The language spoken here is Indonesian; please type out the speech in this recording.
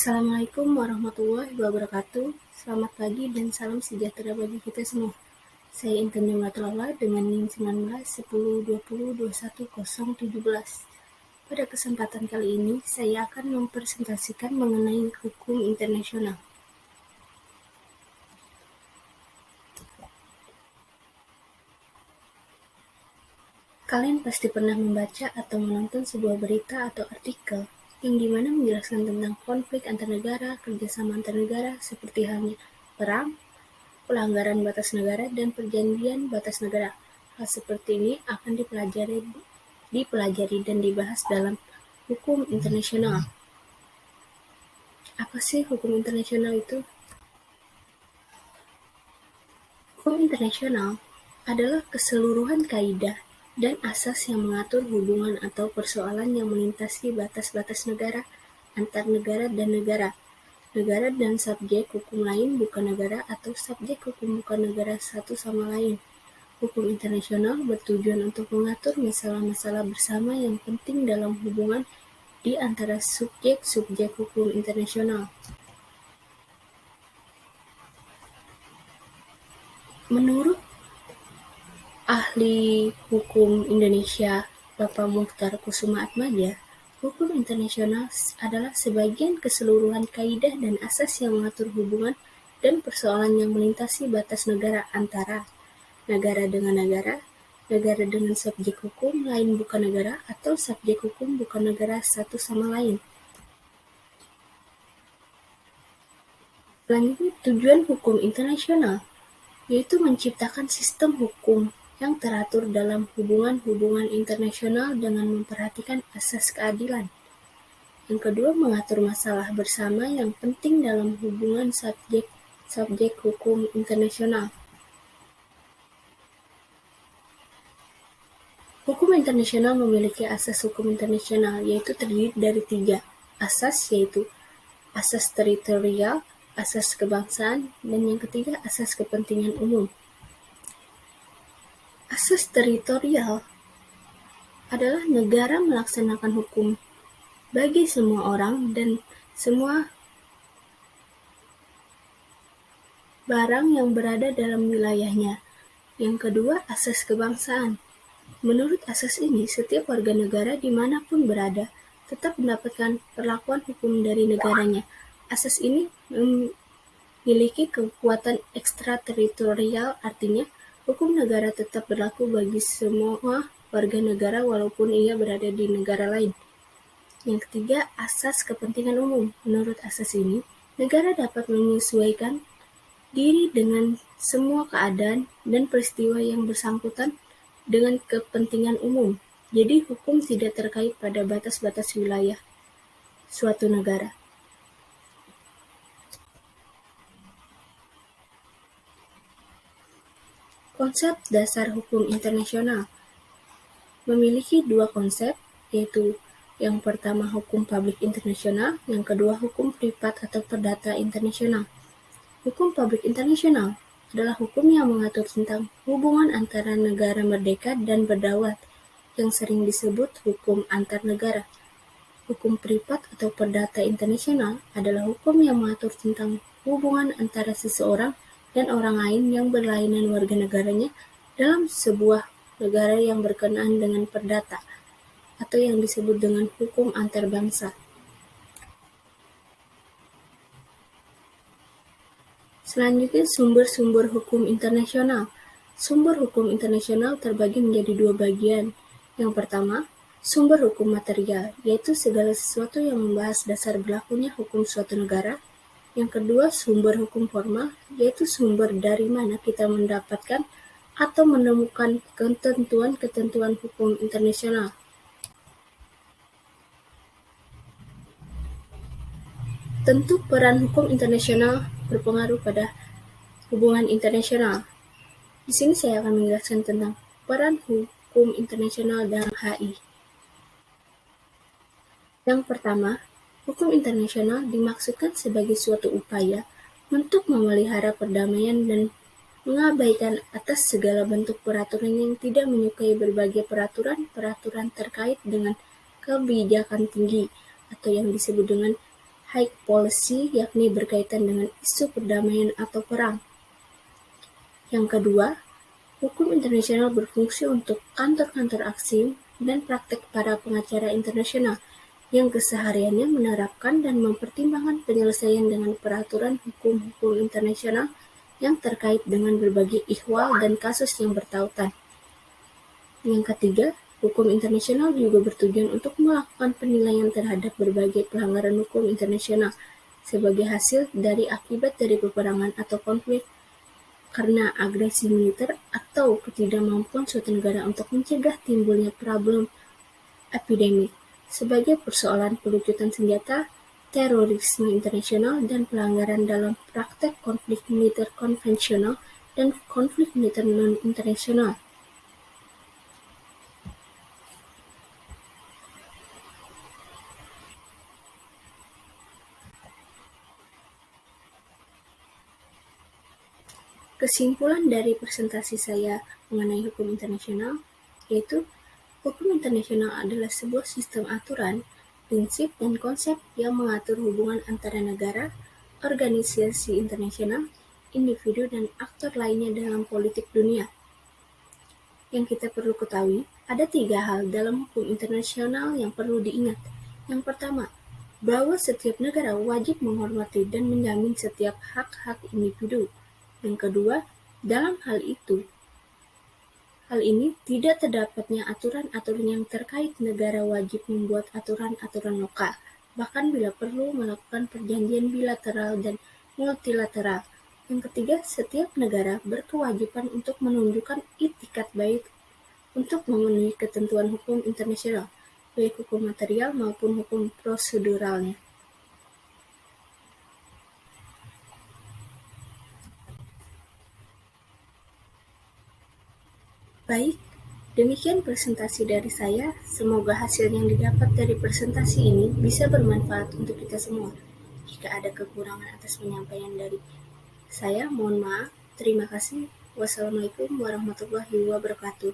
Assalamualaikum warahmatullahi wabarakatuh. Selamat pagi dan salam sejahtera bagi kita semua. Saya Intan Jumlatullah dengan NIM 19 10 20 21 017. Pada kesempatan kali ini, saya akan mempresentasikan mengenai hukum internasional. Kalian pasti pernah membaca atau menonton sebuah berita atau artikel yang dimana menjelaskan tentang konflik antar negara, kerjasama antar negara, seperti halnya perang, pelanggaran batas negara, dan perjanjian batas negara. Hal seperti ini akan dipelajari dan dibahas dalam hukum internasional. Apa sih hukum internasional itu? Hukum internasional adalah keseluruhan kaidah dan asas yang mengatur hubungan atau persoalan yang melintasi batas-batas negara, antar negara dan negara. Negara dan subjek hukum lain bukan negara atau subjek hukum bukan negara satu sama lain. Hukum internasional bertujuan untuk mengatur masalah-masalah bersama yang penting dalam hubungan di antara subjek-subjek hukum internasional. Menurut ahli hukum Indonesia, Bapak Mukhtar Kusumaatmadja, hukum internasional adalah sebagian keseluruhan kaidah dan asas yang mengatur hubungan dan persoalan yang melintasi batas negara antara negara dengan negara, negara dengan subjek hukum lain bukan negara, atau subjek hukum bukan negara satu sama lain. Selanjutnya, tujuan hukum internasional yaitu menciptakan sistem hukum yang teratur dalam hubungan-hubungan internasional dengan memperhatikan asas keadilan. Yang kedua, mengatur masalah bersama yang penting dalam hubungan subjek hukum internasional. Hukum internasional memiliki asas hukum internasional, yaitu terdiri dari 3 asas, yaitu asas teritorial, asas kebangsaan, dan yang ketiga asas kepentingan umum. Asas teritorial adalah negara melaksanakan hukum bagi semua orang dan semua barang yang berada dalam wilayahnya. Yang kedua, asas kebangsaan. Menurut asas ini, setiap warga negara dimanapun berada tetap mendapatkan perlakuan hukum dari negaranya. Asas ini memiliki kekuatan ekstrateritorial, artinya hukum negara tetap berlaku bagi semua warga negara walaupun ia berada di negara lain. Yang ketiga, asas kepentingan umum. Menurut asas ini, negara dapat menyesuaikan diri dengan semua keadaan dan peristiwa yang bersangkutan dengan kepentingan umum. Jadi hukum tidak terkait pada batas-batas wilayah suatu negara. Konsep dasar hukum internasional memiliki 2 konsep, yaitu yang pertama hukum publik internasional, yang kedua hukum privat atau perdata internasional. Hukum publik internasional adalah hukum yang mengatur tentang hubungan antara negara merdeka dan berdaulat, yang sering disebut hukum antar negara. Hukum privat atau perdata internasional adalah hukum yang mengatur tentang hubungan antara seseorang dan orang lain yang berlainan warga negaranya dalam sebuah negara yang berkenaan dengan perdata, atau yang disebut dengan hukum antar bangsa. Selanjutnya, sumber-sumber hukum internasional. Sumber hukum internasional terbagi menjadi 2 bagian. Yang pertama, sumber hukum material, yaitu segala sesuatu yang membahas dasar berlakunya hukum suatu negara. Yang kedua, sumber hukum formal, yaitu sumber dari mana kita mendapatkan atau menemukan ketentuan-ketentuan hukum internasional. Tentu peran hukum internasional berpengaruh pada hubungan internasional. Di sini saya akan menjelaskan tentang peran hukum internasional dalam HI. Yang pertama, hukum internasional dimaksudkan sebagai suatu upaya untuk memelihara perdamaian dan mengabaikan atas segala bentuk peraturan yang tidak menyukai berbagai peraturan terkait dengan kebijakan tinggi atau yang disebut dengan high policy, yakni berkaitan dengan isu perdamaian atau perang. Yang kedua, hukum internasional berfungsi untuk kantor-kantor aksi dan praktek para pengacara internasional yang kesehariannya menerapkan dan mempertimbangkan penyelesaian dengan peraturan hukum-hukum internasional yang terkait dengan berbagai ihwal dan kasus yang bertautan. Yang ketiga, hukum internasional juga bertujuan untuk melakukan penilaian terhadap berbagai pelanggaran hukum internasional sebagai hasil dari akibat dari peperangan atau konflik karena agresi militer atau ketidakmampuan suatu negara untuk mencegah timbulnya problem epidemi sebagai persoalan pelucutan senjata, terorisme internasional, dan pelanggaran dalam praktek konflik militer konvensional dan konflik militer non-internasional. Kesimpulan dari presentasi saya mengenai hukum internasional yaitu hukum internasional adalah sebuah sistem aturan, prinsip, dan konsep yang mengatur hubungan antara negara, organisasi internasional, individu, dan aktor lainnya dalam politik dunia. Yang kita perlu ketahui, ada 3 hal dalam hukum internasional yang perlu diingat. Yang pertama, bahwa setiap negara wajib menghormati dan menjamin setiap hak-hak individu. Yang kedua, dalam hal ini tidak terdapatnya aturan-aturan yang terkait negara wajib membuat aturan-aturan lokal, bahkan bila perlu melakukan perjanjian bilateral dan multilateral. Yang ketiga, setiap negara berkewajiban untuk menunjukkan itikat baik untuk memenuhi ketentuan hukum internasional, baik hukum material maupun hukum proseduralnya. Baik, demikian presentasi dari saya. Semoga hasil yang didapat dari presentasi ini bisa bermanfaat untuk kita semua. Jika ada kekurangan atas penyampaian dari saya, mohon maaf. Terima kasih. Wassalamualaikum warahmatullahi wabarakatuh.